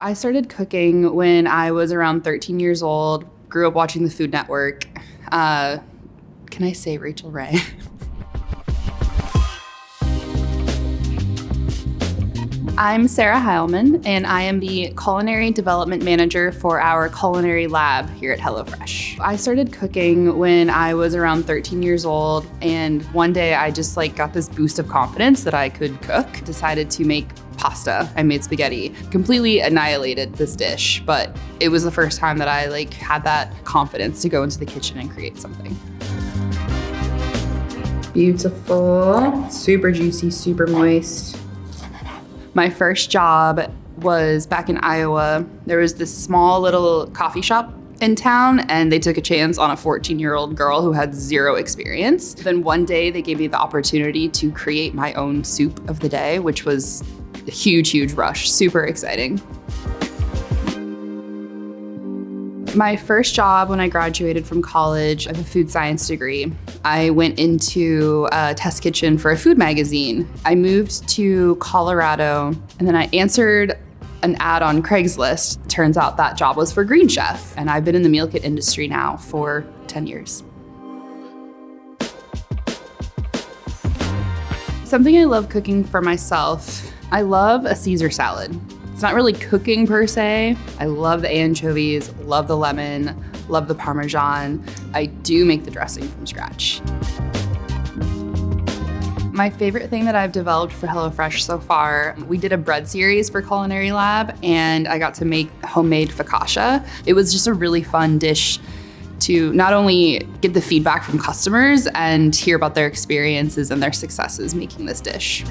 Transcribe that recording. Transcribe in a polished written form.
I started cooking when I was around 13 years old, grew up watching the Food Network. Can I say Rachel Ray? I'm Sara Heilman, and I am the Culinary Development Manager for our culinary lab here at HelloFresh. I started cooking when I was around 13 years old, and one day I just got this boost of confidence that I could cook. Decided to make pasta. I made spaghetti. Completely annihilated this dish, but it was the first time that I had that confidence to go into the kitchen and create something. Beautiful, super juicy, super moist. My first job was back in Iowa. There was this small little coffee shop in town, and they took a chance on a 14-year-old girl who had zero experience. Then one day they gave me the opportunity to create my own soup of the day, which was a huge, huge rush, super exciting. My first job when I graduated from college, I have a food science degree. I went into a test kitchen for a food magazine. I moved to Colorado, and then I answered an ad on Craigslist. Turns out that job was for Green Chef, and I've been in the meal kit industry now for 10 years. Something I love cooking for myself, I love a Caesar salad. It's not really cooking per se. I love the anchovies, love the lemon, love the Parmesan. I do make the dressing from scratch. My favorite thing that I've developed for HelloFresh so far, we did a bread series for Culinary Lab, and I got to make homemade focaccia. It was just a really fun dish to not only get the feedback from customers and hear about their experiences and their successes making this dish.